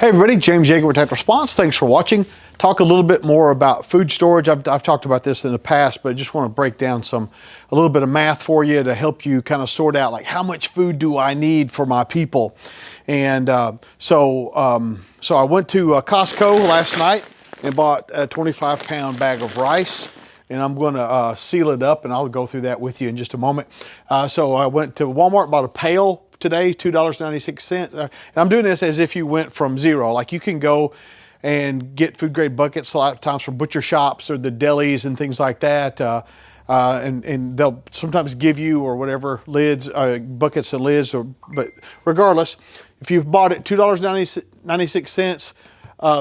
Hey everybody, James Yeager with Tactical Response. Thanks for watching. Talk a little bit more about food storage. I've talked about this in the past, but I just want to break down a little bit of math for you to help you kind of sort out like how much food do I need for my people. And so I went to Costco last night and bought a 25-pound bag of rice. And I'm going to seal it up, and I'll go through that with you in just a moment. So I went to Walmart, bought a pail today, $2.96. And I'm doing this as if you went from zero. Like you can go and get food grade buckets a lot of times from butcher shops or the delis and things like that. And they'll sometimes give you or whatever lids, buckets and lids. But regardless, if you've bought it $2.96,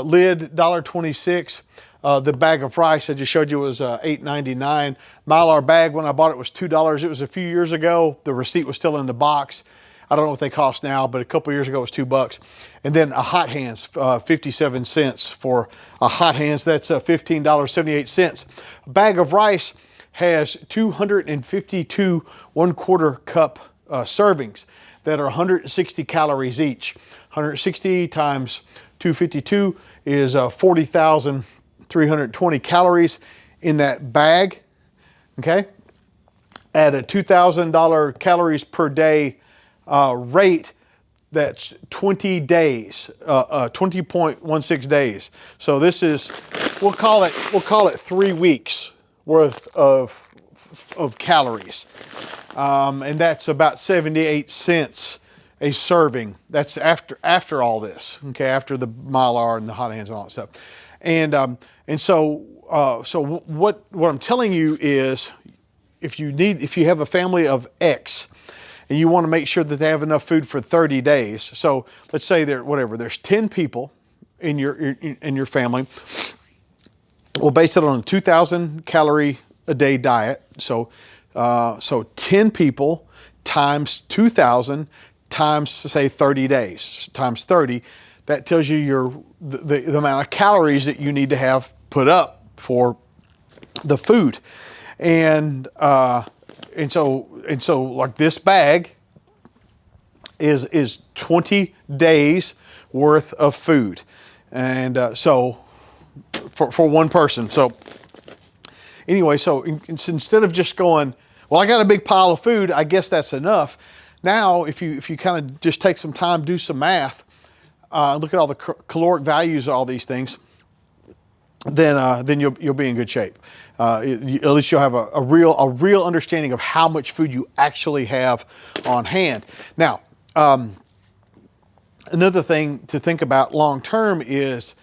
lid $1.26. The bag of rice I just showed you was $8.99. Mylar bag, when I bought it, was $2. It was a few years ago. The receipt was still in the box. I don't know what they cost now, but a couple years ago it was $2. And then a hot hands, 57 cents for a hot hands. That's $15.78. A bag of rice has 252 1/4 cup servings that are 160 calories each. 160 times 252 is 40,320 calories in that bag, okay? At a $2,000 calories per day rate, that's 20 days, 20.16 days. So this is, we'll call it 3 weeks worth of calories. And that's about 78 cents a serving. That's after all this, okay, after the Mylar and the hot hands and all that stuff. And so what I'm telling you is, if you have a family of X and you want to make sure that they have enough food for 30 days. So let's say there's 10 people in your family. We'll base it on a 2,000 calorie a day diet. So 10 people times 2,000 times, say, 30 days times 30. That tells you the amount of calories that you need to have put up for the food. And so like this bag is 20 days worth of food. And so for one person. So anyway, so instead of just going, well, I got a big pile of food, I guess that's enough. Now, if you kind of just take some time, do some math, look at all the caloric values of all these things, then you'll be in good shape. At least you'll have a real understanding of how much food you actually have on hand. Now, another thing to think about long term is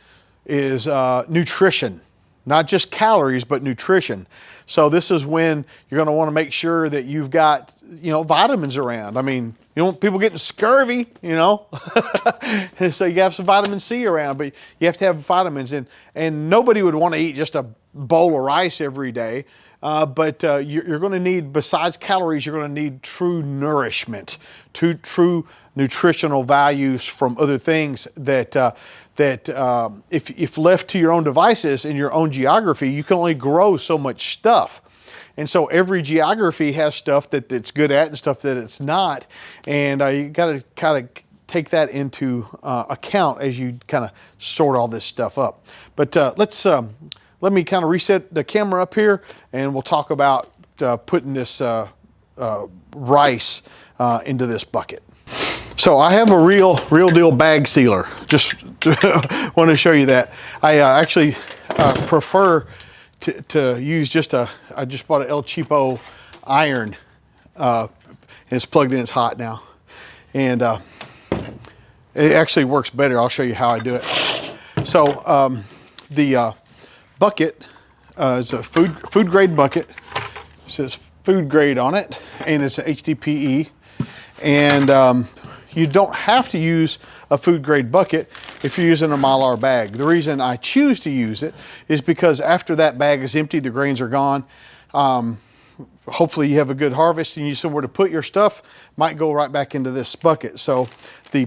nutrition, not just calories, but nutrition. So this is when you're going to want to make sure that you've got, vitamins around. I mean, you don't want people getting scurvy, so you have some vitamin C around, but you have to have vitamins. And nobody would want to eat just a bowl of rice every day. But you're going to need, besides calories, you're going to need true nourishment, true nutritional values from other things that if left to your own devices in your own geography, you can only grow so much stuff. And so every geography has stuff that it's good at and stuff that it's not. And you got to kind of take that into account as you kind of sort all this stuff up. But let me kind of reset the camera up here, and we'll talk about putting this rice into this bucket. So I have a real deal bag sealer. Just want to show you that. I actually prefer to use I just bought an El Cheapo iron, and it's plugged in, it's hot now. And it actually works better. I'll show you how I do it. So the bucket is a food grade bucket. It says food grade on it, and it's an HDPE. And you don't have to use a food grade bucket if you're using a Mylar bag. The reason I choose to use it is because after that bag is empty, the grains are gone. Hopefully you have a good harvest and you need somewhere to put your stuff, might go right back into this bucket. So the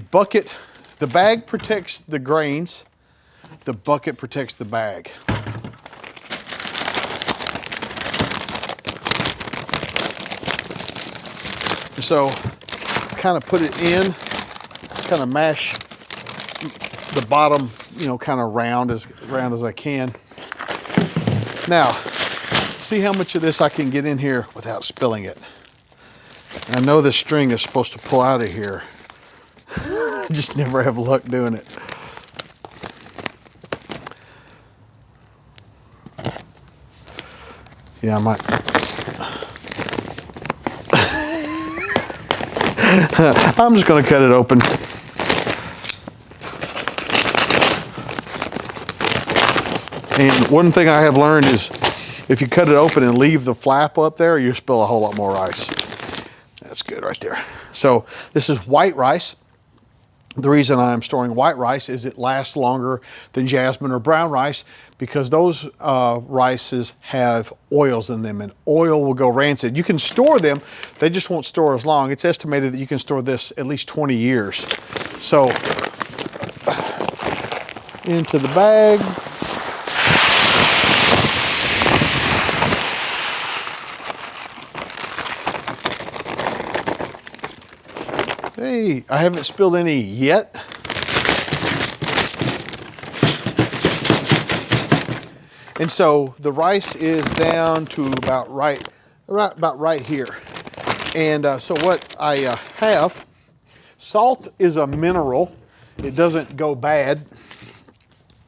bag protects the grains, the bucket protects the bag. So kind of put it in, kind of mash the bottom, you know, kind of round as I can. Now, see how much of this I can get in here without spilling it. And I know this string is supposed to pull out of here. I just never have luck doing it. Yeah, I might. I'm just going to cut it open. And one thing I have learned is if you cut it open and leave the flap up there, you spill a whole lot more rice. That's good right there. So this is white rice. The reason I'm storing white rice is it lasts longer than jasmine or brown rice because those rices have oils in them and oil will go rancid. You can store them, they just won't store as long. It's estimated that you can store this at least 20 years. So into the bag. Hey, I haven't spilled any yet. And so the rice is down to about right here. And so what I have, salt is a mineral. It doesn't go bad.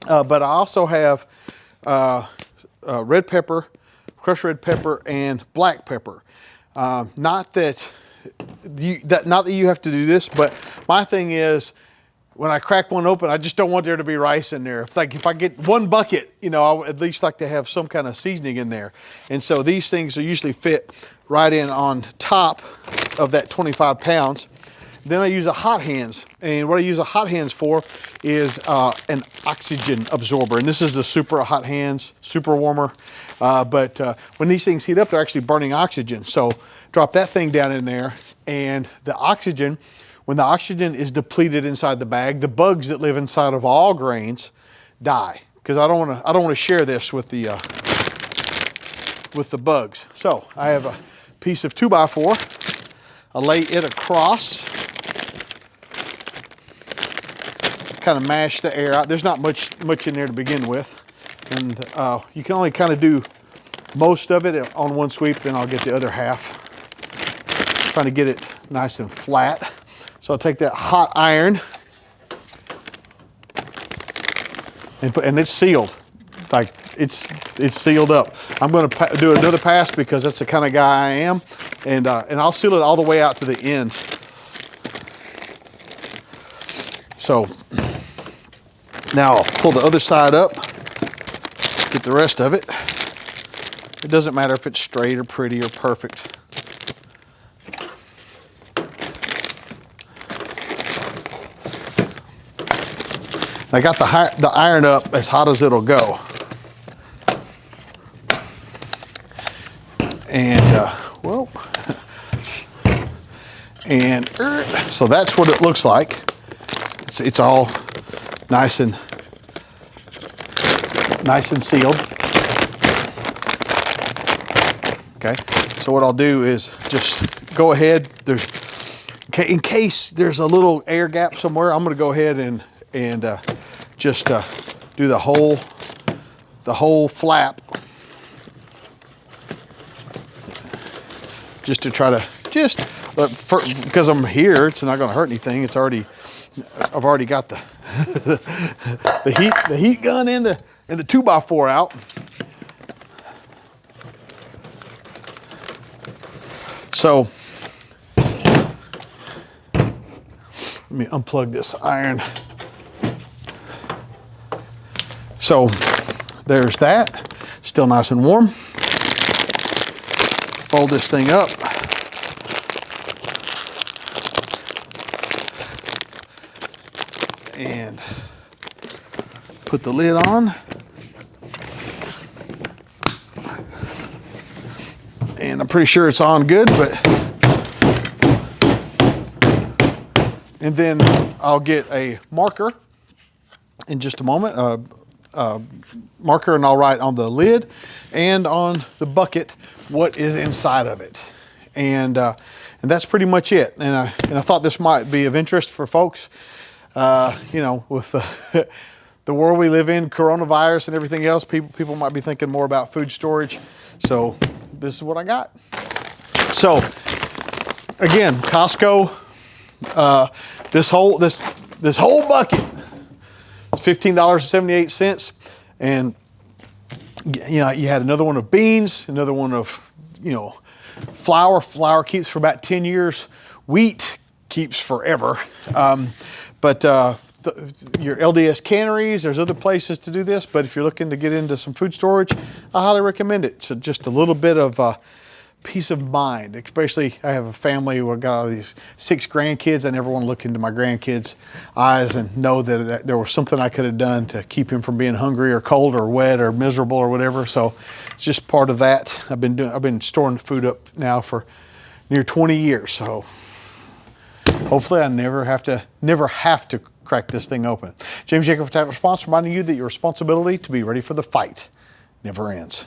But I also have red pepper, crushed red pepper, and black pepper. Not that you have to do this, but my thing is when I crack one open, I just don't want there to be rice in there. If I get one bucket, you know, I would at least like to have some kind of seasoning in there. And so these things are usually fit right in on top of that 25 pounds. Then I use a hot hands. And what I use a hot hands for is an oxygen absorber. And this is the super hot hands, super warmer. But when these things heat up, they're actually burning oxygen. So drop that thing down in there, and the oxygen, when the oxygen is depleted inside the bag, the bugs that live inside of all grains die. Because I don't want to share this with the bugs. So I have a piece of 2x4. I lay it across, kind of mash the air out. There's not much in there to begin with, and you can only kind of do most of it on one sweep. Then I'll get the other half. Trying to get it nice and flat. So I'll take that hot iron and it's sealed. Like it's sealed up. I'm going to do another pass because that's the kind of guy I am, and I'll seal it all the way out to the end. So now I'll pull the other side up, get the rest of it. It doesn't matter if it's straight or pretty or perfect. I got the iron up as hot as it'll go. And, so that's what it looks like. It's all nice and sealed. Okay, so what I'll do is just go ahead. In case there's a little air gap somewhere, I'm gonna go ahead and just do the whole flap, just to try to because I'm here, it's not going to hurt anything. I've already got the the heat gun and the 2x4 out. So let me unplug this iron. So there's that, still nice and warm. Fold this thing up. And put the lid on. And I'm pretty sure it's on good, and then I'll get a marker in just a moment. Marker, and I'll write on the lid and on the bucket what is inside of it, and that's pretty much it. And I thought this might be of interest for folks. You know, with the, the world we live in, coronavirus and everything else, people might be thinking more about food storage. So this is what I got. So again, Costco, this whole bucket is $15.78. And you know, you had another one of beans, another one of, you know, flour. Flour keeps for about 10 years. Wheat keeps forever. Your LDS canneries, there's other places to do this, but if you're looking to get into some food storage, I highly recommend it. So just a little bit of peace of mind, especially I have a family where I've got all these 6 grandkids. I never want to look into my grandkids' eyes and know that there was something I could have done to keep him from being hungry or cold or wet or miserable or whatever. So it's just part of that. I've been storing food up now for near 20 years. So hopefully I never have to crack this thing open. James Jacob for Tactical Response, reminding you that your responsibility to be ready for the fight never ends.